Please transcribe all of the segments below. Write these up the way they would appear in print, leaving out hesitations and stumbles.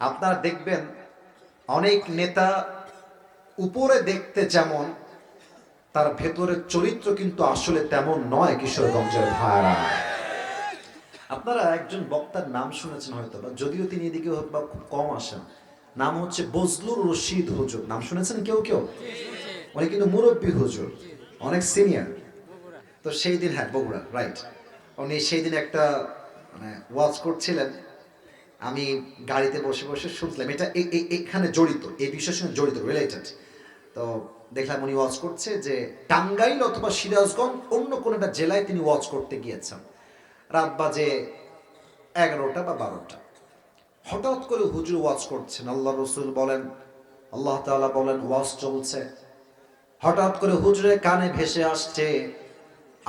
আপনারা দেখবেন অনেক নেতা উপরে দেখতে যেমন, তার ভেতরের চরিত্র কিন্তু আসলে তেমন নয়। কিশোরগঞ্জের ভাইরা, আপনারা একজন বক্তার নাম শুনেছেন হয়তো বা, যদিও তিনি এদিকে হয়তো বা খুব কম আসেন। নাম হচ্ছে বজলুর রশিদ হুজুর। নাম শুনেছেন কেউ কেউ? উনি কিন্তু মুরব্বী হুজুর, অনেক সিনিয়র। তো সেই দিন, হ্যাঁ বগুড়া, রাইট। উনি সেই দিন একটা মানে ওয়াজ করছিলেন। আমি গাড়িতে বসে বসে শুনছিলাম, এটা এখানে জড়িত, এই বিষয়ের সঙ্গে জড়িত, রিলেটেড। তো দেখলাম উনি ওয়াজ করছে যে টাঙ্গাইল অথবা সিরাজগঞ্জ অন্য কোনো একটা জেলায় তিনি ওয়াজ করতে গিয়েছেন। রাত বাজে 11টা বা 12টা। হঠাৎ করে হুজুর ওয়াজ করছেন, আল্লাহ রসুল বলেন, আল্লাহ তাআলা বলেন, ওয়াজ চলছে। হঠাৎ করে হুজুরের কানে ভেসে আসছে,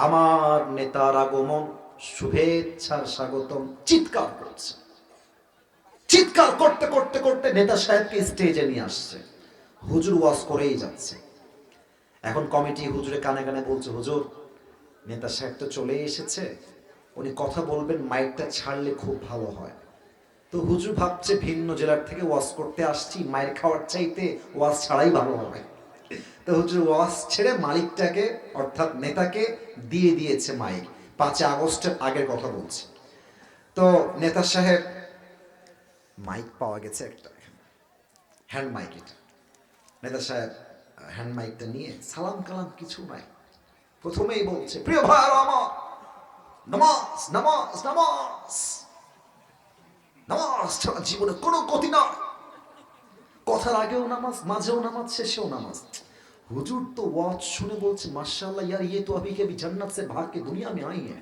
আমার নেতার আগমন, শুভেচ্ছার স্বাগতম। চিৎকার করছে, চিৎকার করতে করতে করতে নেতা সাহেবকে স্টেজে নিয়ে আসছে। হুজুর ওয়াজ করেই যাচ্ছে। এখন কমিটি হুজুরের কানে কানে বলছে, হুজুর নেতা সাহেব তো চলে এসেছে, উনি কথা বলবেন, মাইকটা ছাড়লে খুব ভালো হয়। তো হুজুর ভাবছে ভিন্ন জেলার থেকে ওয়াজ করতে আসছি, মায়ের খাওয়ার চাইতে ওয়াজ ছাড়াই ভালো হবে। তো হুজুর ওয়াজ ছেড়ে মালিকটাকে অর্থাৎ নেতাকে দিয়ে দিয়েছে মাইক। 5 আগস্টের আগের কথা বলছি। তো নেতা সাহেব, মাইক পাওয়া গেছে একটা, হ্যান্ড মাইক। এটা নেতা সাহেব হ্যান্ড মাইকটা নিয়ে সালাম কালাম কিছু নাই, প্রথমেই বলছে, প্রিয় ভাই আমার, নামাজ নামাজ নামাজ, নামাজ ছাড়া জীবনে কোনো গতি না। কথার আগেও নামাজ, মাঝেও নামাজ, শেষেও নামাজ। হুজুর তো ওয়াজ শুনে বলছে, মাশাআল্লাহ ইয়ার, ये तो अभी कभी जन्नत से भाग के दुनिया में आई है।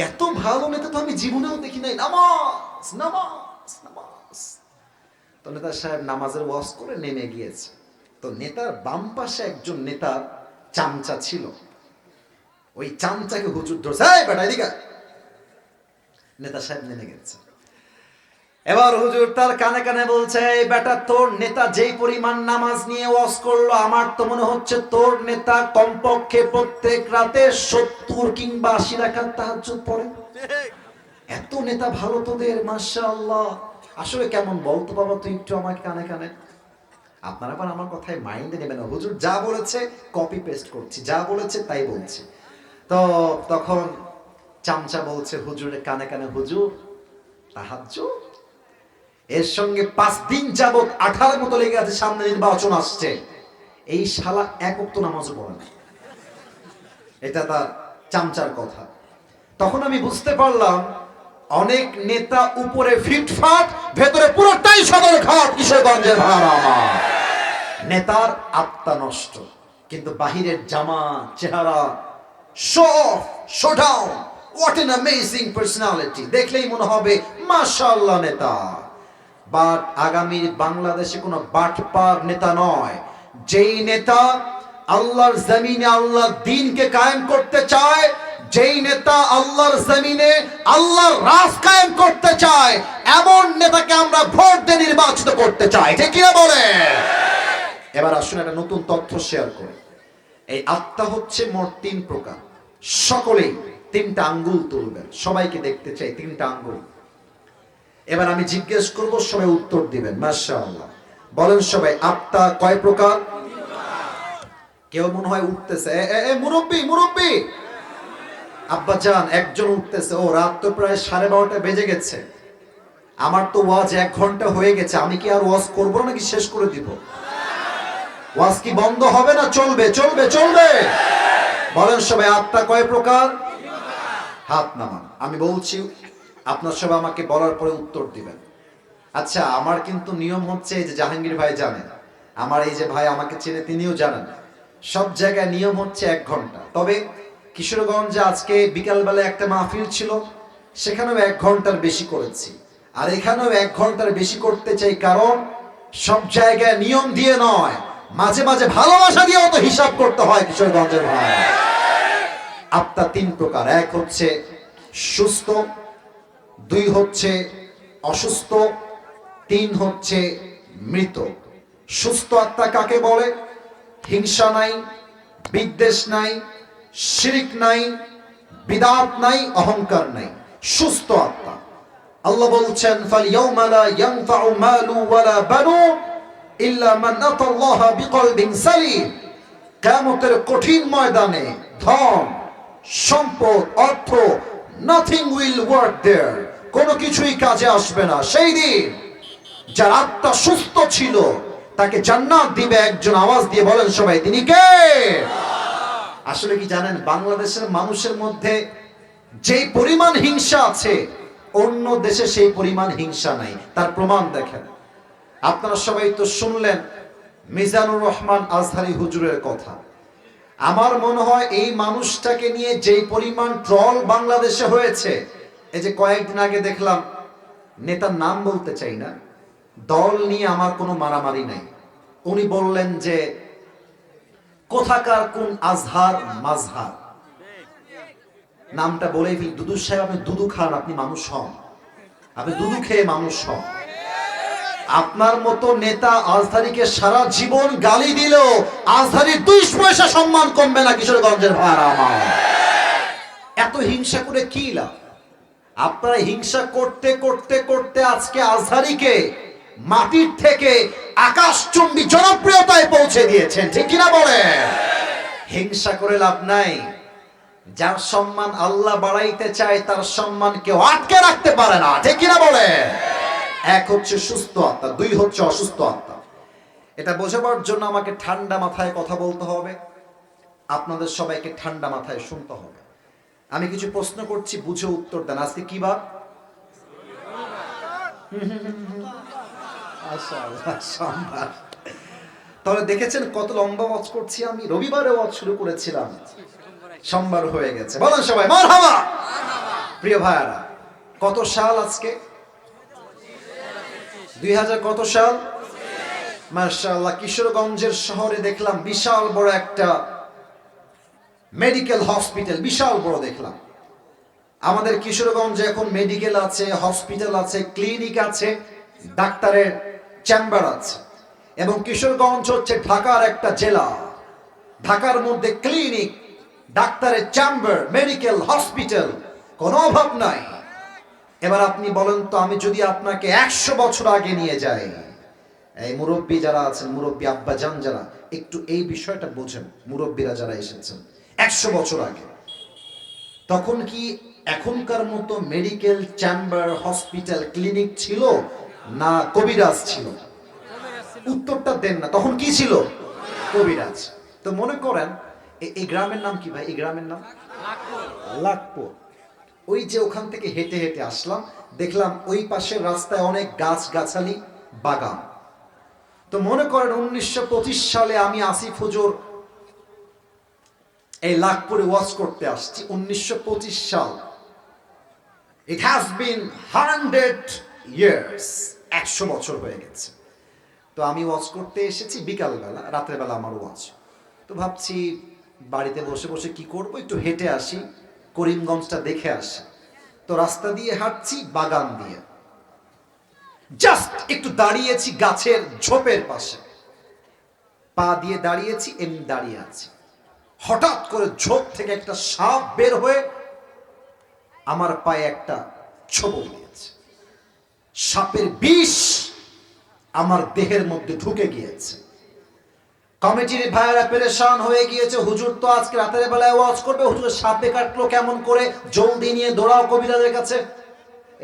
এত ভালো নেতা তো আমি জীবনেও দেখি নাই। নামাজ নামাজ নামাজ। তো নেতা সাহেব নামাজের ওয়াজ করে নেমে গিয়েছে। তো নেতার বাম পাশে একজন নেতার চামচা ছিল। ওই চামচাকে হুজুর ধরছে, এই বেটা এদিকে। নেতা সাহেব নেমে গেছে। এবার হুজুর তার কানে কানে বলছে, এই বেটা, তোর নেতা যেই পরিমাণ নামাজ নিয়ে ওয়াজ করলো, আমার তো মনে হচ্ছে তোর নেতা কমপক্ষে প্রত্যেক রাতে 70 কিংবা 80 রাকাত তাহাজ্জুদ পড়ে। এত নেতা ভালো তোদের, মাশাআল্লাহ। আসলে কেমন বলতো বাবা, তুই একটু আমাকে কানে কানে। আপনারা আবার আমার কথায় মাইন্ডে নেবেন না, হুজুর যা বলেছে কপি পেস্ট করছি, যা বলেছে তাই বলছি। তো তখন চামচা বলছে হুজুরের কানে কানে, হুজুর তাহাজ্জুদ, এর সঙ্গে 5 দিন যাবত 18 মতো লেগে আছে, সামনে নির্বাচন আসছে, এই শালা এক ওয়াক্ত নামাজও পড়ে না। এটা তার চামচার কথা। তখন আমি বুঝতে পারলাম, অনেক নেতা উপরে ফিটফাট, ভেতরে পুরোটাই সদরঘাট। কিশোরগঞ্জের ভাড়া আমার নেতার আত্মা নষ্ট, কিন্তু বাহিরের জামা, চেহারা, show off, show down. What N amazing personality, দেখলেই মনে হবে মাশাআল্লাহ নেতা। বাট আগামীর বাংলাদেশে কোনো বাটপার নেতা নয়। যেই নেতা আল্লাহর জমিনে আল্লাহর দ্বীনকে কায়েম করতে চায়, যেই নেতা আল্লাহর জমিনে আল্লাহর রাজ কায়েম করতে চায়, এমন নেতাকে আমরা ভোট দিয়ে নির্বাচিত করতে চাই। ঠিক কিনা বলে? এবার আসুন একটা নতুন তথ্য শেয়ার করি। এই আত্মা হচ্ছে মোট 3 প্রকার। সকলেই 3টা আঙ্গুল তুলবেন, সবাইকে দেখতে চাই 3টা আঙ্গুল। এবার আমি জিজ্ঞেস করব, সবাই উত্তর দিবেন। মাশাআল্লাহ, বলেন সবাই, আত্মা কয় প্রকার? কেউ মনে হয় উঠতেছে, মুরব্বি মুরব্বি, আব্বা জান, একজন উঠতেছে। ও, রাত তো প্রায় 12:30 বেজে গেছে, আমার তো ওয়াজ 1 ঘন্টা হয়ে গেছে, আমি কি আর ওয়াজ করবো নাকি শেষ করে দিব? ওয়াজ কি বন্ধ হবে না চলবে? চলবে চলবে। বলেন সবাই, আত্মা কয় প্রকার? হাত নামান, আমি বলছি, আপনার সবাই আমাকে বলার পরে উত্তর দিবেন। আচ্ছা, আমার কিন্তু নিয়ম হচ্ছে, এই যে জাহাঙ্গীর ভাই জানেন, আমার এই যে ভাই আমাকে চেনে, তিনিও জানেন, সব জায়গায় নিয়ম হচ্ছে 1 ঘন্টা। তবে কিশোরগঞ্জে আজকে বিকালবেলা একটা মাহফিল ছিল, সেখানেও 1 ঘন্টার বেশি করেছি, আর এখানেও 1 ঘন্টার বেশি করতে চাই, কারণ সব জায়গায় নিয়ম দিয়ে নয়, মাঝে মাঝে ভালোবাসা দিয়েও তো হিসাব করতে হয় কিশোরগঞ্জের ভাই। আত্মা 3 প্রকার। 1 হচ্ছে সুস্থ, 2 হচ্ছে অসুস্থ, 3 হচ্ছে মৃত। সুস্থ আত্মা কাকে বলে? হিংসা নাই, বিদ্বেষ নাই, শিরিক নাই, বিদাত নাই, অহংকার নাই, সুস্থ আত্মা। আল্লাহ বলছেন ফালইয়াউমা লা ইয়ানফাউ মালু ওয়ালা বানুন ইল্লা মান আতাল্লাহা বিকলবিন সালিম। কিয়ামতের কঠিন ময়দানে ধন, সম্পদ, অর্থ, নাথিং উইল ওয়ার্ক দেয়ার, কোনো কিছুই কাজে আসবে না। সেই দিন যার আত্মা সুস্থ ছিল তাকে জান্নাত দিবে একজন। আওয়াজ দিয়ে বলেন সবাই, তিনি কে? আসলে কি জানেন, বাংলাদেশের মানুষের মধ্যে যেই পরিমাণ হিংসা আছে অন্য দেশে সেই পরিমাণ হিংসা নাই। তার প্রমাণ দেখেন। আপনারা সবাই তো শুনলেন মিজানুর রহমান আজহারি হুজুরের কথা। আমার মনে হয় এই মানুষটাকে নিয়ে যেই পরিমাণ ট্রল বাংলাদেশে হয়েছে, এই যে কয়েকদিন আগে দেখলাম, নেতার নাম বলতে চাই না, দল নিয়ে আমার কোনো মারামারি নাই, উনি বললেন যে কোথাকার কোন আজহার মাজহার, নামটা বলেই ফেলি। দুদু সাহেব, আপনি দুদু খান, আপনি মানুষ হন, আপনি দুদু খেয়ে মানুষ হন। আপনার মতো নেতা আজহারিকে সারা জীবন গালি দিল, আজহারির 2 পয়সা সম্মান কমবে না কিশোরগঞ্জের ভাইরা আমার। এত হিংসা করে কি লাভ? আপনারা হিংসা করতে করতে করতে আজকে আজহারিকে মাটির থেকে আকাশচুম্বী জনপ্রিয়তায় পৌঁছে দিয়েছেন, ঠিক কিনা বলেন? হিংসা করে লাভ নাই। যার সম্মান আল্লাহ বাড়াইতে চায় তার সম্মান কেউ আটকে রাখতে পারে না, ঠিক কিনা বলেন? এক হচ্ছে সুস্থ আত্মা, 2 হচ্ছে অসুস্থ আত্মা। এটা বোঝাবার জন্য আমাকে ঠান্ডা মাথায় কথা বলতে হবে, আপনাদের সবাইকে ঠান্ডা মাথায় শুনতে হবে। আমি কিছু প্রশ্ন করছি, বুঝে উত্তর দেন। আজকে কি বার? সোমবার। তাহলে দেখেছেন কত লম্বা ওয়াজ করছি আমি। রবিবারে ওয়াজ শুরু করেছিলাম, সোমবার হয়ে গেছে। বলেন সবাই মারহাবা। প্রিয় ভাইয়ারা, কত সাল আজকে? 2000 কত সাল? মাশাআল্লাহ। কিশোরগঞ্জের শহরে দেখলাম বিশাল বড় একটা মেডিকেল হসপিটাল, বিশাল বড় দেখলাম। আমাদের কিশোরগঞ্জে এখন মেডিকেল আছে, হসপিটাল আছে, ক্লিনিক আছে, ডাক্তারের চেম্বার আছে। এবং কিশোরগঞ্জ হচ্ছে ঢাকার একটা জেলা। ঢাকার মধ্যে ক্লিনিক, ডাক্তারের চেম্বার, মেডিকেল, হসপিটাল, কোনো অভাব নাই। এবার আপনি বলেন তো, আমি যদি আপনাকে 100 বছর আগে নিয়ে যাই, এই মুরব্বী যারা আছেন, মুরব্বী আব্বাজান যারা, একটু এই বিষয়টা বোঝেন, মুরব্বীরা যারা এসেছেন 100 বছর আগে, তখন কি এখনকার মতো মেডিকেল, চেম্বার, হসপিটাল, ক্লিনিক ছিল না কবিরাজ ছিল? উত্তরটা দেন না। তখন কি ছিল? কবিরাজ। তো মনে করেন এই গ্রামের নাম কি ভাই? এই গ্রামের নাম লাখপুর। ওই যে ওখান থেকে হেঁটে হেঁটে আসলাম, দেখলাম ওই পাশের রাস্তায় অনেক গাছ গাছালি, বাগান। তো মনে করেন 1925 সালে আমি আসিফ হুজুর এই লাখপুরে ওয়াজ করতে আসছি। 1925 সাল। ইট হ্যাজ বিন 100 ইয়ার্স, 100 বছর হয়ে গেছে। তো আমি ওয়াজ করতে এসেছি বিকালবেলা, রাতের বেলা আমার ওয়াজ। তো ভাবছি বাড়িতে বসে বসে কি করব, একটু হেঁটে আসি, করিমগঞ্জটা দেখে আসি। তো রাস্তা দিয়ে হাঁটছি, বাগান দিয়ে জাস্ট একটু দাঁড়িয়েছি গাছের ঝোপের পাশে, পা দিয়ে দাঁড়িয়েছি, এমনি দাঁড়িয়ে আছি। হঠাৎ করে ঝোপ থেকে একটা সাপ বের হয়ে আমার পায়ে একটা ছোবল দিয়েছে। সাপের বিষ আমার দেহের মধ্যে ঢুকে গিয়েছে। কমিটির ভাইয়েরা পেরেশান হয়ে গিয়েছে, হুজুর তো আজকে রাতের বেলায় ওয়াজ করবে, হুজুর সাপে কাটলো কেমন করে, জলদি নিয়ে দৌড়াও কবিরাজের কাছে।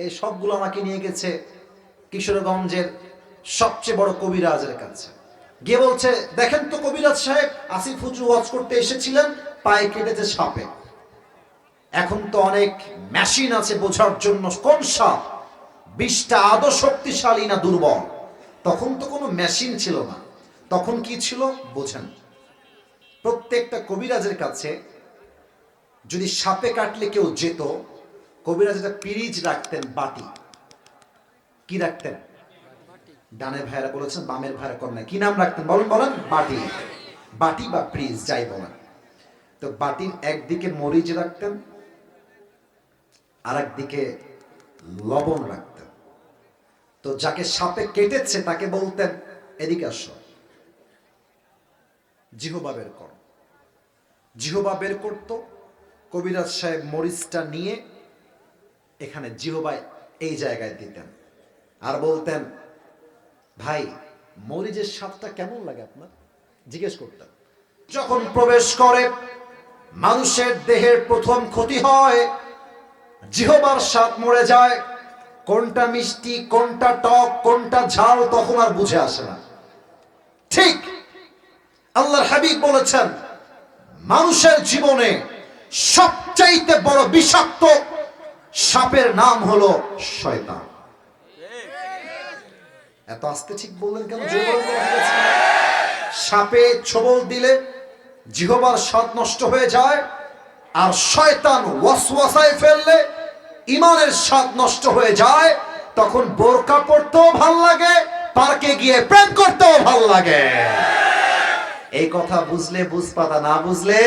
এই সবগুলো আমাকে নিয়ে গেছে কিশোরগঞ্জের সবচেয়ে বড় কবিরাজের কাছে। গিয়ে বলছে, দেখেন তো কবিরাজ সাহেব, আসিফ হুজুর ওয়াজ করতে এসেছিলেন, পায়ে কেটেছে সাপে। এখন তো অনেক মেশিন আছে বোঝার জন্য কোন সাপ বিষটা আদৌ শক্তিশালী না দুর্বল। তখন তো কোনো মেশিন ছিল না। তখন কি ছিল বোঝেন? প্রত্যেকটা কবিরাজের কাছে যদি সাপে কাটলে কেউ যেত, কবিরাজ একটা পিরিচ রাখতেন, বাটি। কি রাখতেন? ডানের ভাইরা বলেছেন, বামের ভাইরা কন্যা কি নাম রাখতেন বলেন বলেন? বাটি। বাটি বা পিরিচ যাই বলেন। তো বাটির একদিকে মরিচ রাখতেন, আর একদিকে লবণ রাখতেন। তো যাকে সাপে কেটেছে তাকে বলতেন, এদিকে আসো, জিহবা বের কর। জিহবা বের করতো। কবিরাজ সাহেব মরিচটা নিয়ে এখানে জিহবায় এই জায়গায় দিতেন আর বলতেন, ভাই মরিচের স্বাদটা কেমন লাগে আপনার, জিজ্ঞেস করতেন। যখন প্রবেশ করে মানুষের দেহের প্রথম ক্ষতি হয়, জিহ্বার স্বাদ মরে যায়, কোনটা মিষ্টি কোনটা টক কোনটা ঝাল তখন আর বুঝে আসে না। ঠিক আল্লাহর হাবিব বলেছেন, মানুষের জীবনে সবচাইতে বড় বিষাক্ত সাপের নাম হলো শয়তান। এত আস্তে ঠিক বললেন কেন? সাপে ছোবল দিলে জিহ্বার স্বাদ নষ্ট হয়ে যায়, আর শয়তান ওয়াসওয়াসায় ফেললে ইমানের স্বাদ নষ্ট হয়ে যায়। তখন বোরকা পড়তেও ভাল লাগে, পার্কে গিয়ে প্রেম করতেও ভাল লাগে। এই কথা বুঝলে বুঝপাতা, না বুঝলে